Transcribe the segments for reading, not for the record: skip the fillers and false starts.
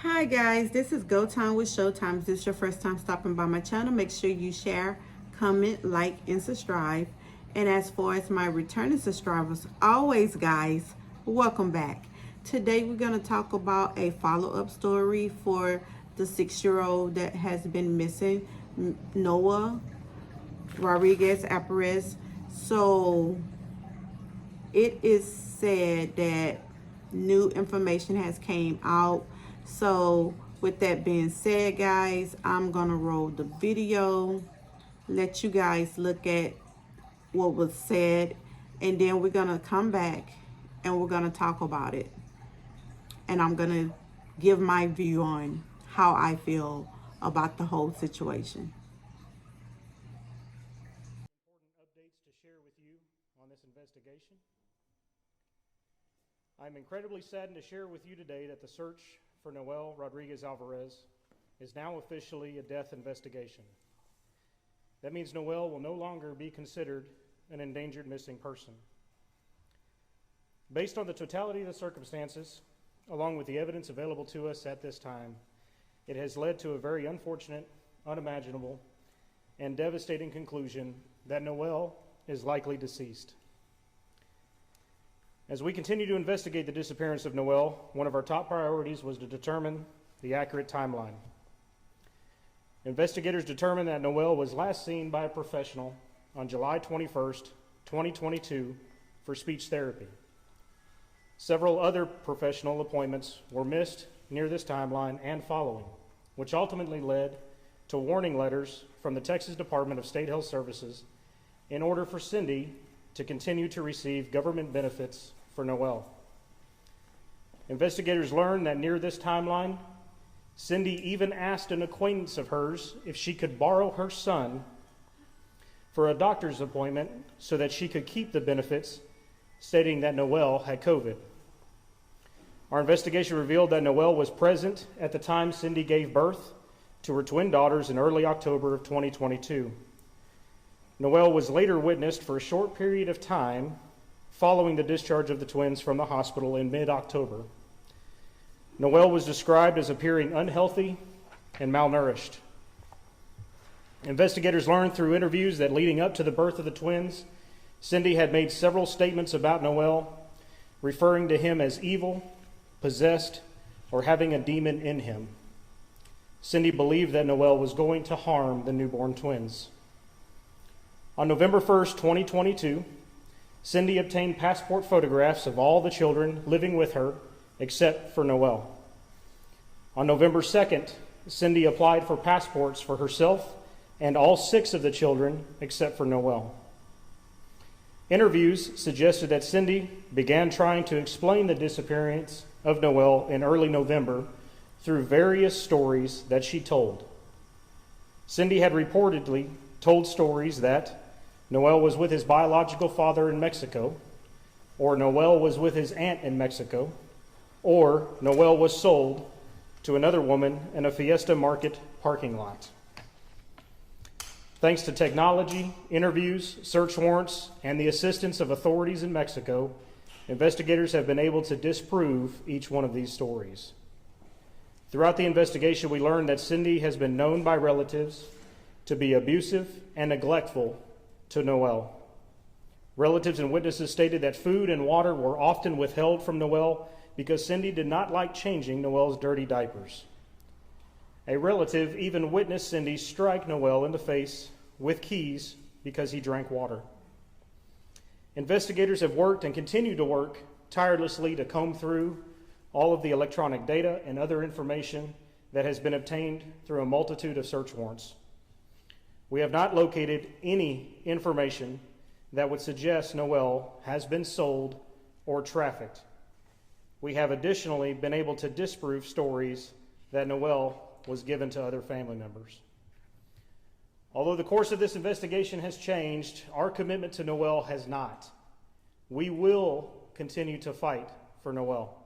Hi guys, this is Go Time with Showtime. If this is your first time stopping by my channel, make sure you share, comment, like, and subscribe. And as far as my returning subscribers, always guys, welcome back. Today we're going to talk about a follow-up story for the 6-year-old that has been missing, Noah Rodriguez Aparez. So it is said that new information has came out. So with that being said, guys, I'm gonna roll the video, let you guys look at what was said, and then we're gonna come back and we're gonna talk about it, and I'm gonna give my view on how I feel about the whole situation. Important updates to share with you on this investigation. I'm incredibly saddened to share with you today that the search for Noel Rodriguez Alvarez is now officially a death investigation. That means Noel will no longer be considered an endangered missing person. Based on the totality of the circumstances, along with the evidence available to us at this time, it has led to a very unfortunate, unimaginable, and devastating conclusion that Noel is likely deceased. As we continue to investigate the disappearance of Noel, one of our top priorities was to determine the accurate timeline. Investigators determined that Noel was last seen by a professional on July 21st, 2022 for speech therapy. Several other professional appointments were missed near this timeline and following, which ultimately led to warning letters from the Texas Department of State Health Services in order for Cindy to continue to receive government benefits for Noel. Investigators learned that near this timeline, Cindy even asked an acquaintance of hers if she could borrow her son for a doctor's appointment so that she could keep the benefits, stating that Noel had COVID. Our investigation revealed that Noel was present at the time Cindy gave birth to her twin daughters in early October of 2022. Noel was later witnessed for a short period of time following the discharge of the twins from the hospital in mid-October. Noel was described as appearing unhealthy and malnourished. Investigators learned through interviews that leading up to the birth of the twins, Cindy had made several statements about Noel, referring to him as evil, possessed, or having a demon in him. Cindy believed that Noel was going to harm the newborn twins. On November 1st, 2022, Cindy obtained passport photographs of all the children living with her except for Noel. On November 2nd, Cindy applied for passports for herself and all 6 of the children except for Noel. Interviews suggested that Cindy began trying to explain the disappearance of Noel in early November through various stories that she told. Cindy had reportedly told stories that Noel was with his biological father in Mexico, or Noel was with his aunt in Mexico, or Noel was sold to another woman in a Fiesta Market parking lot. Thanks to technology, interviews, search warrants, and the assistance of authorities in Mexico, investigators have been able to disprove each one of these stories. Throughout the investigation, we learned that Cindy has been known by relatives to be abusive and neglectful to Noel. Relatives and witnesses stated that food and water were often withheld from Noel because Cindy did not like changing Noel's dirty diapers. A relative even witnessed Cindy strike Noel in the face with keys because he drank water. Investigators have worked and continue to work tirelessly to comb through all of the electronic data and other information that has been obtained through a multitude of search warrants. We have not located any information that would suggest Noel has been sold or trafficked. We have additionally been able to disprove stories that Noel was given to other family members. Although the course of this investigation has changed, our commitment to Noel has not. We will continue to fight for Noel.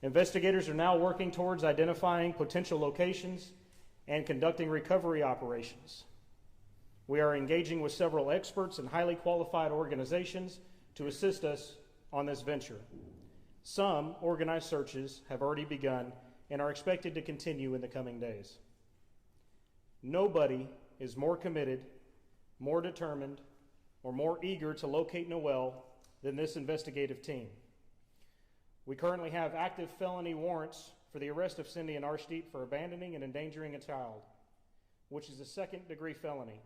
Investigators are now working towards identifying potential locations and conducting recovery operations. We are engaging with several experts and highly qualified organizations to assist us on this venture. Some organized searches have already begun, and are expected to continue in the coming days. Nobody is more committed, more determined, or more eager to locate Noel than this investigative team. We currently have active felony warrants for the arrest of Cindy and Arshdeep for abandoning and endangering a child, which is a second-degree felony.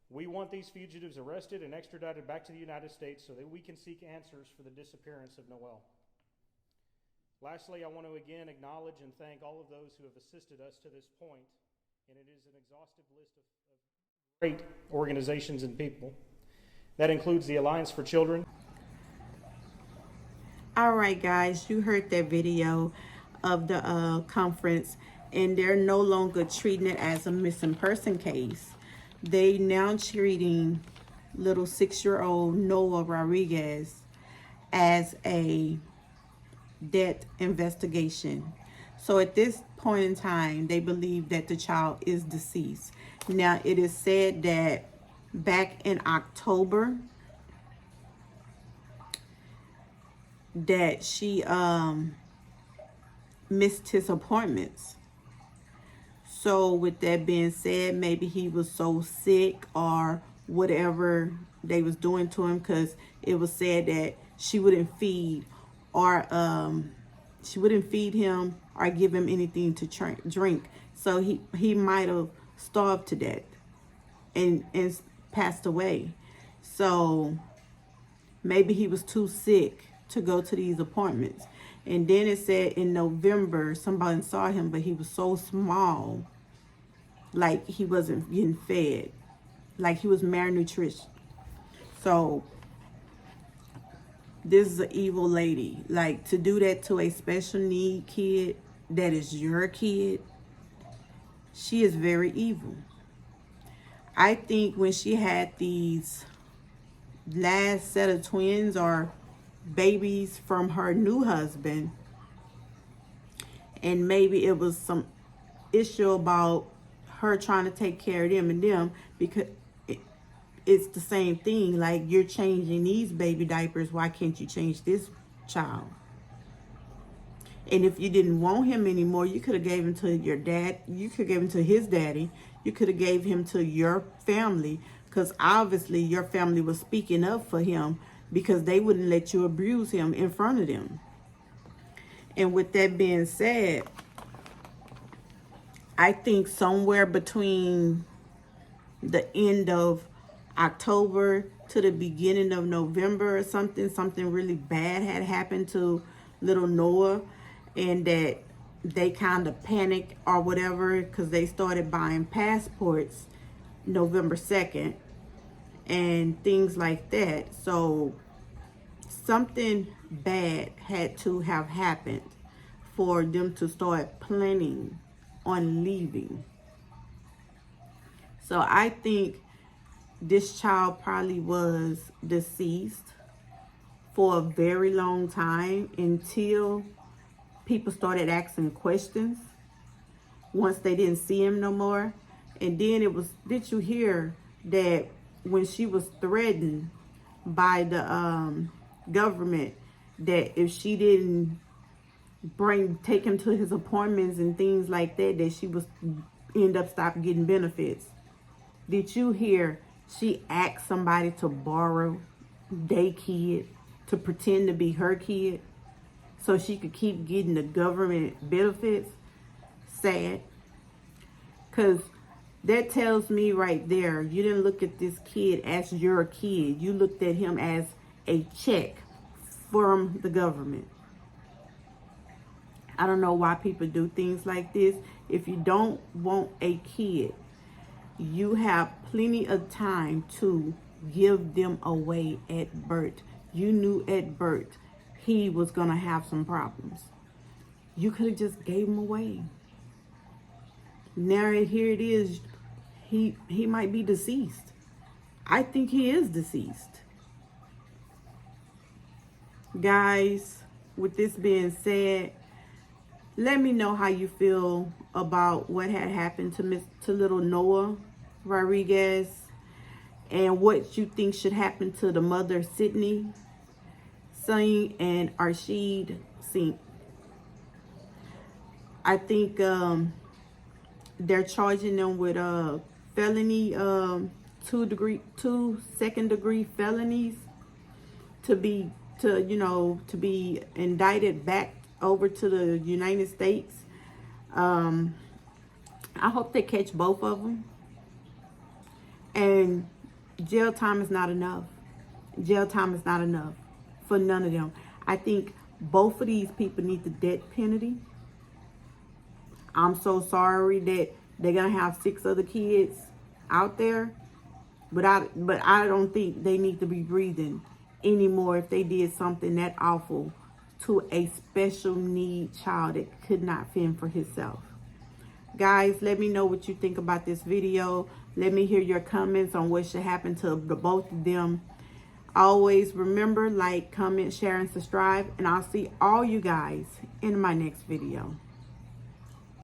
We want these fugitives arrested and extradited back to the United States so that we can seek answers for the disappearance of Noel. Lastly, I want to again acknowledge and thank all of those who have assisted us to this point, and it is an exhaustive list of great organizations and people. That includes the Alliance for Children. All right, guys, you heard that video of the conference, and they're no longer treating it as a missing person case. They now treating little 6-year-old Noah Rodriguez as a death investigation. So at this point in time, they believe that the child is deceased. Now, it is said that back in October that she missed his appointments. So with that being said, maybe he was so sick or whatever they was doing to him, because it was said that she wouldn't feed him or give him anything to drink. So he might have starved to death and passed away. So maybe he was too sick to go to these appointments. And then it said in November somebody saw him, but he was so small, like he wasn't getting fed, like he was malnourished. So this is an evil lady. Like, to do that to a special need kid that is your kid, she is very evil. I think when she had these last set of twins or babies from her new husband, and maybe it was some issue about her trying to take care of them, because it's the same thing. Like, you're changing these baby diapers, why can't you change this child? And if you didn't want him anymore, you could have gave him to your dad. You could have gave him to his daddy. You could have gave him to your family, because obviously your family was speaking up for him, because they wouldn't let you abuse him in front of them. And with that being said, I think somewhere between the end of October to the beginning of November or something really bad had happened to little Noah, and that they kind of panicked or whatever, because they started buying passports November 2nd and things like that. So something bad had to have happened for them to start planning on leaving. So I think this child probably was deceased for a very long time, until people started asking questions once they didn't see him no more. And then it was, did you hear that when she was threatened by the government, that if she didn't take him to his appointments and things like that, that she was end up stop getting benefits? Did you hear she asked somebody to borrow their kid to pretend to be her kid so she could keep getting the government benefits? Sad. Because that tells me right there, you didn't look at this kid as your kid. You looked at him as a check from the government. I don't know why people do things like this. If you don't want a kid, you have plenty of time to give them away at birth. You knew at birth he was going to have some problems. You could have just gave him away. Now here it is. He might be deceased. I think he is deceased. Guys, with this being said, let me know how you feel about what had happened to little Noah Rodriguez, and what you think should happen to the mother, Sydney Singh and Arshdeep Singh. I think they're charging them with felony, two second degree felonies to be indicted back over to the United States. I hope they catch both of them. And jail time is not enough. Jail time is not enough for none of them. I think both of these people need the death penalty. I'm so sorry that they're gonna have 6 other kids out there, but I don't think they need to be breathing anymore if they did something that awful to a special need child that could not fend for himself. Guys, let me know what you think about this video. Let me hear your comments on what should happen to the both of them. Always remember, like, comment, share, and subscribe, and I'll see all you guys in my next video.